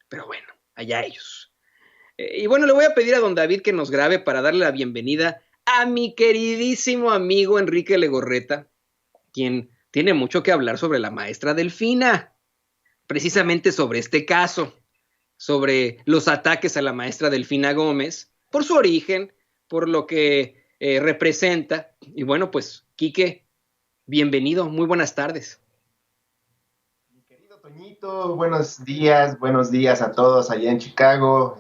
pero bueno, allá ellos. Y bueno, le voy a pedir a don David que nos grabe para darle la bienvenida a mi queridísimo amigo Enrique Legorreta, quien tiene mucho que hablar sobre la maestra Delfina, precisamente sobre este caso, sobre los ataques a la maestra Delfina Gómez, por su origen, por lo que representa. Y bueno, pues, Quique, bienvenido, muy buenas tardes. Mi querido Toñito, buenos días a todos allá en Chicago.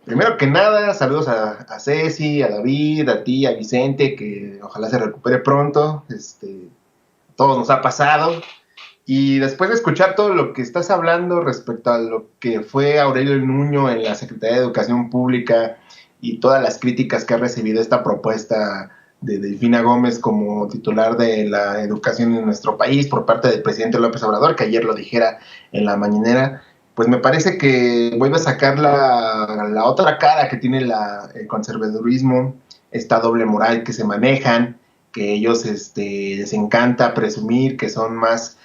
Primero que nada, saludos a Ceci, a David, a ti, a Vicente, que ojalá se recupere pronto. A todos nos ha pasado. Y después de escuchar todo lo que estás hablando respecto a lo que fue Aurelio Nuño en la Secretaría de Educación Pública y todas las críticas que ha recibido esta propuesta de Delfina Gómez como titular de la educación en nuestro país por parte del presidente López Obrador, que ayer lo dijera en la mañanera, pues me parece que vuelve a sacar la otra cara que tiene el conservadurismo, esta doble moral que se manejan, que ellos les encanta presumir que son más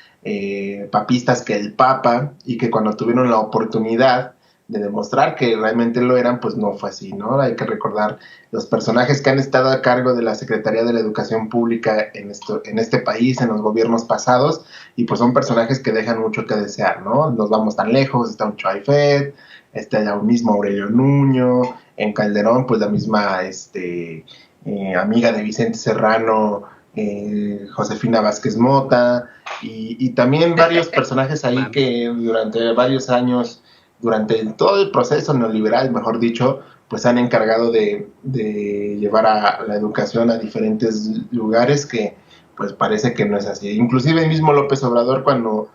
papistas que el Papa y que cuando tuvieron la oportunidad de demostrar que realmente lo eran, pues no fue así, ¿no? Hay que recordar los personajes que han estado a cargo de la Secretaría de la Educación Pública en este país, en los gobiernos pasados, y pues son personajes que dejan mucho que desear, ¿no? Nos vamos tan lejos, está un Choaifet, está el mismo Aurelio Nuño, en Calderón, pues la misma amiga de Vicente Serrano, Josefina Vázquez Mota, y también varios personajes ahí Mami. que durante varios años, durante todo el proceso neoliberal, mejor dicho, pues han encargado de llevar a la educación a diferentes lugares que pues parece que no es así. Inclusive el mismo López Obrador cuando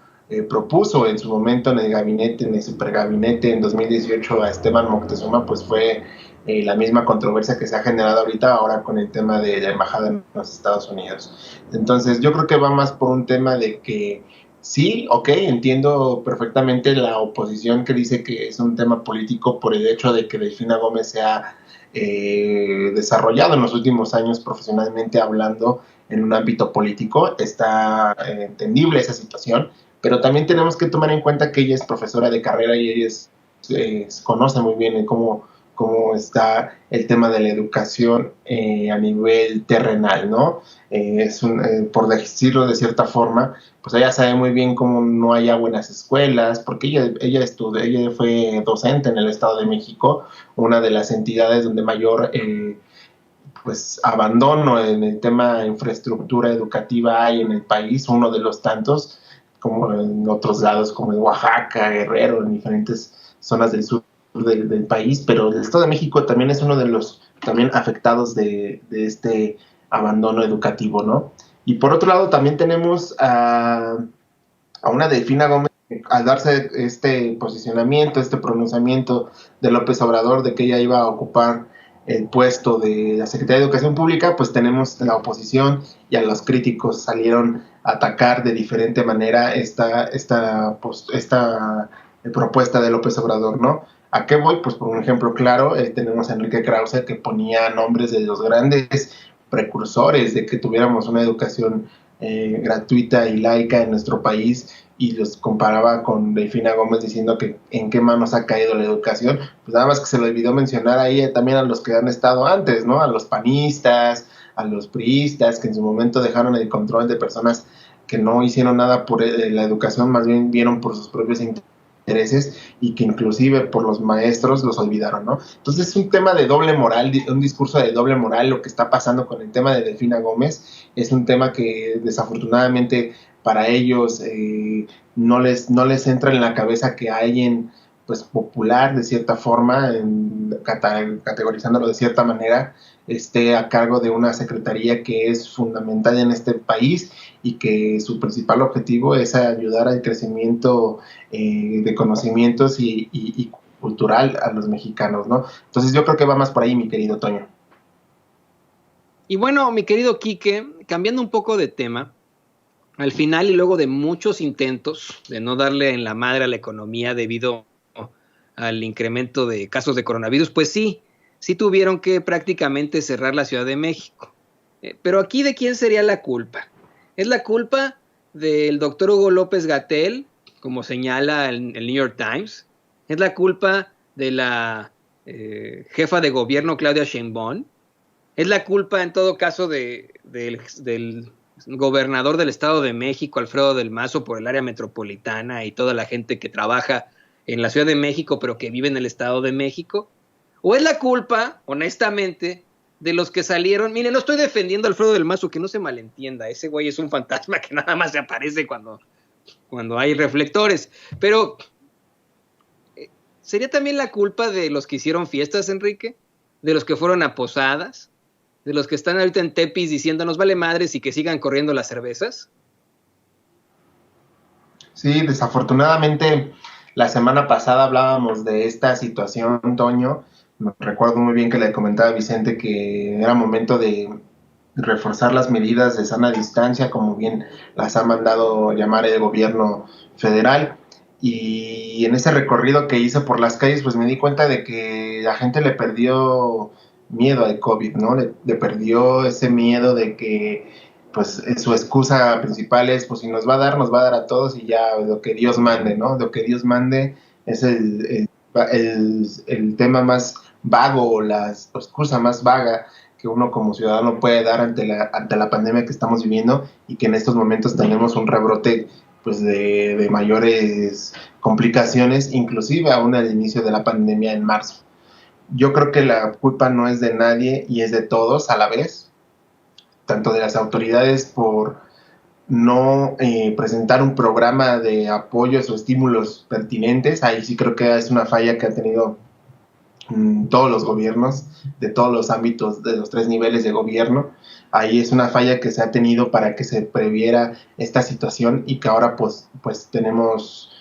propuso en su momento en el gabinete, en el supergabinete en 2018 a Esteban Moctezuma, pues fue la misma controversia que se ha generado ahorita ahora con el tema de la embajada en los Estados Unidos. Entonces yo creo que va más por un tema de que sí, ok, entiendo perfectamente la oposición que dice que es un tema político por el hecho de que Delfina Gómez se ha desarrollado en los últimos años profesionalmente hablando en un ámbito político. Está entendible esa situación, pero también tenemos que tomar en cuenta que ella es profesora de carrera y ella conoce muy bien cómo está el tema de la educación a nivel terrenal, ¿no? Por decirlo de cierta forma, pues ella sabe muy bien cómo no hay agua en las escuelas, porque ella fue docente en el Estado de México, una de las entidades donde mayor pues abandono en el tema de infraestructura educativa hay en el país, uno de los tantos, como en otros lados como en Oaxaca, Guerrero, en diferentes zonas del sur del país, pero el Estado de México también es uno de los también afectados de este abandono educativo, ¿no? Y por otro lado también tenemos a una Delfina Gómez al darse este posicionamiento, este pronunciamiento de López Obrador de que ella iba a ocupar el puesto de la Secretaría de Educación Pública, pues tenemos la oposición y a los críticos salieron a atacar de diferente manera esta propuesta de López Obrador, ¿no? ¿A qué voy? Pues por un ejemplo claro, tenemos a Enrique Krause que ponía nombres de los grandes precursores de que tuviéramos una educación gratuita y laica en nuestro país y los comparaba con Delfina Gómez diciendo que en qué manos ha caído la educación, pues nada más que se le olvidó mencionar ahí también a los que han estado antes, ¿no? A los panistas, a los priistas, que en su momento dejaron el control de personas que no hicieron nada por la educación, más bien vieron por sus propios intereses y que inclusive por los maestros los olvidaron, ¿no? Entonces es un tema de doble moral, un discurso de doble moral lo que está pasando con el tema de Delfina Gómez, es un tema que desafortunadamente para ellos no les entra en la cabeza que alguien pues popular de cierta forma, categorizándolo de cierta manera, esté a cargo de una secretaría que es fundamental en este país y que su principal objetivo es ayudar al crecimiento de conocimientos y cultural a los mexicanos, ¿no? Entonces yo creo que va más por ahí, mi querido Toño. Y bueno, mi querido Quique, cambiando un poco de tema, al final y luego de muchos intentos de no darle en la madre a la economía debido al incremento de casos de coronavirus, pues sí, sí tuvieron que prácticamente cerrar la Ciudad de México. Pero aquí, ¿de quién sería la culpa? ¿Es la culpa del doctor Hugo López Gatell como señala el New York Times. Es la culpa de la jefa de gobierno Claudia Sheinbaum. Es la culpa, en todo caso, del gobernador del Estado de México, Alfredo del Mazo, por el área metropolitana y toda la gente que trabaja en la Ciudad de México, pero que vive en el Estado de México. ¿O es la culpa, honestamente, de los que salieron? Miren, no estoy defendiendo a Alfredo del Mazo, que no se malentienda. Ese güey es un fantasma que nada más se aparece cuando hay reflectores. Pero, ¿sería también la culpa de los que hicieron fiestas, Enrique? ¿De los que fueron a posadas? ¿De los que están ahorita en Tepis diciendo nos vale madres y que sigan corriendo las cervezas? Sí, desafortunadamente la semana pasada hablábamos de esta situación, Toño. Me recuerdo muy bien que le comentaba a Vicente que era momento de reforzar las medidas de sana distancia, como bien las ha mandado llamar el gobierno federal. Y en ese recorrido que hice por las calles, pues me di cuenta de que la gente le perdió miedo al COVID, ¿no? Le perdió ese miedo de que, pues, su excusa principal es, pues, si nos va a dar, nos va a dar a todos y ya lo que Dios mande, ¿no? Lo que Dios mande es el tema más vago o la excusa más vaga que uno como ciudadano puede dar ante la pandemia que estamos viviendo y que en estos momentos tenemos un rebrote pues de mayores complicaciones, inclusive aún al inicio de la pandemia en marzo. Yo creo que la culpa no es de nadie y es de todos a la vez, tanto de las autoridades por no presentar un programa de apoyos o estímulos pertinentes. Ahí sí creo que es una falla que ha tenido todos los gobiernos, de todos los ámbitos, de los 3 niveles de gobierno. Ahí es una falla que se ha tenido para que se previera esta situación y que ahora pues tenemos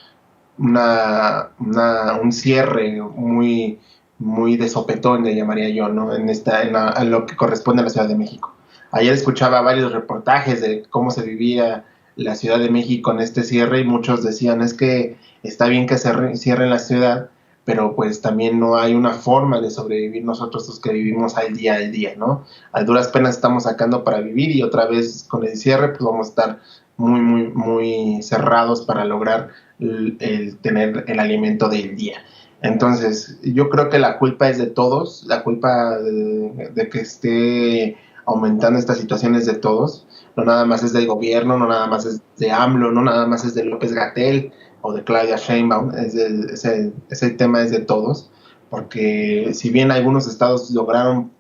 un cierre muy de sopetón, le llamaría yo, ¿no? En lo que corresponde a la Ciudad de México. Ayer escuchaba varios reportajes de cómo se vivía la Ciudad de México en este cierre y muchos decían es que está bien que se cierre la ciudad, pero pues también no hay una forma de sobrevivir nosotros los que vivimos al día, ¿no? A duras penas estamos sacando para vivir y otra vez con el cierre pues vamos a estar muy cerrados para lograr el tener el alimento del día. Entonces, yo creo que la culpa es de todos, la culpa de que esté aumentando esta situación es de todos, no nada más es del gobierno, no nada más es de AMLO, no nada más es de López-Gatell o de Claudia Sheinbaum, ese tema es de todos, porque si bien algunos estados lograron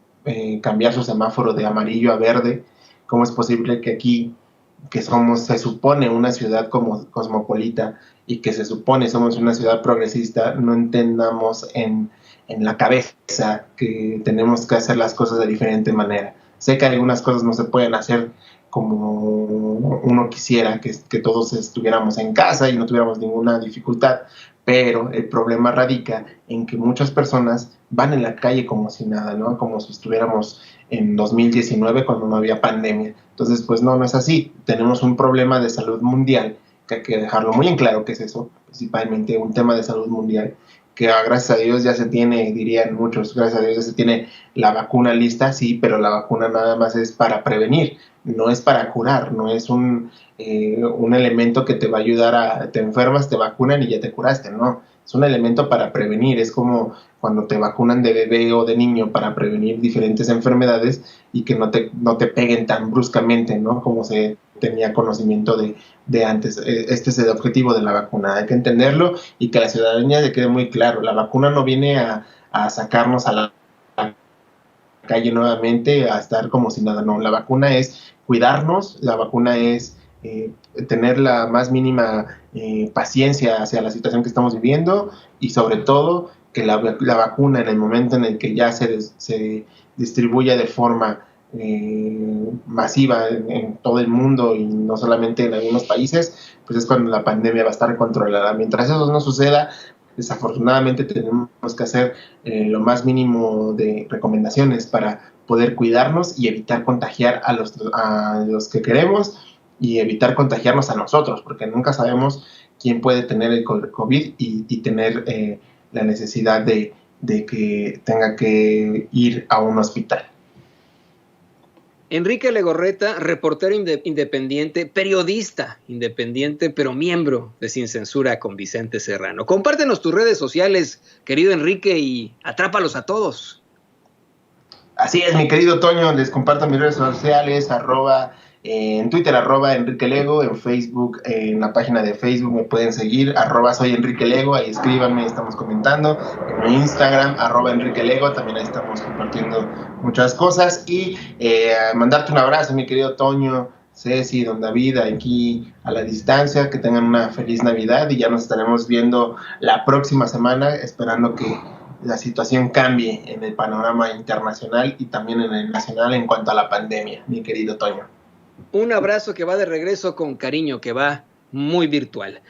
cambiar su semáforo de amarillo a verde, ¿cómo es posible que aquí, que somos, se supone, una ciudad como cosmopolita y que se supone somos una ciudad progresista, no entendamos en la cabeza que tenemos que hacer las cosas de diferente manera? Sé que algunas cosas no se pueden hacer como uno quisiera, que todos estuviéramos en casa y no tuviéramos ninguna dificultad, pero el problema radica en que muchas personas van en la calle como si nada, ¿no? Como si estuviéramos en 2019 cuando no había pandemia. Entonces, pues no es así. Tenemos un problema de salud mundial, que hay que dejarlo muy en claro que es eso, principalmente un tema de salud mundial, que gracias a Dios ya se tiene, dirían muchos, gracias a Dios ya se tiene la vacuna lista, sí, pero la vacuna nada más es para prevenir, no es para curar, no es un elemento que te va a ayudar te enfermas, te vacunan y ya te curaste, no, es un elemento para prevenir, es como cuando te vacunan de bebé o de niño para prevenir diferentes enfermedades y que no te peguen tan bruscamente, ¿no? Como se tenía conocimiento de antes. Este es el objetivo de la vacuna, hay que entenderlo y que a la ciudadanía le quede muy claro, la vacuna no viene a sacarnos a la calle nuevamente, a estar como si nada, no, la vacuna es cuidarnos, la vacuna es tener la más mínima paciencia hacia la situación que estamos viviendo y sobre todo que la vacuna en el momento en el que ya se distribuya de forma masiva en todo el mundo y no solamente en algunos países, pues es cuando la pandemia va a estar controlada. Mientras eso no suceda, desafortunadamente tenemos que hacer lo más mínimo de recomendaciones para poder cuidarnos y evitar contagiar a los que queremos y evitar contagiarnos a nosotros, porque nunca sabemos quién puede tener el COVID y tener la necesidad de que tenga que ir a un hospital. Enrique Legorreta, reportero independiente, periodista independiente, pero miembro de Sin Censura con Vicente Serrano. Compártenos tus redes sociales, querido Enrique, y atrápalos a todos. Así es, mi querido Toño, les comparto mis redes sociales, en Twitter, Enrique Lego, en Facebook, en la página de Facebook me pueden seguir, soy Enrique Lego, ahí escríbanme, estamos comentando, en mi Instagram, Enrique Lego, también ahí estamos compartiendo muchas cosas, y mandarte un abrazo, mi querido Toño, Ceci, don David, aquí a la distancia, que tengan una feliz Navidad, y ya nos estaremos viendo la próxima semana, esperando que la situación cambie en el panorama internacional y también en el nacional en cuanto a la pandemia, mi querido Toño. Un abrazo que va de regreso con cariño, que va muy virtual.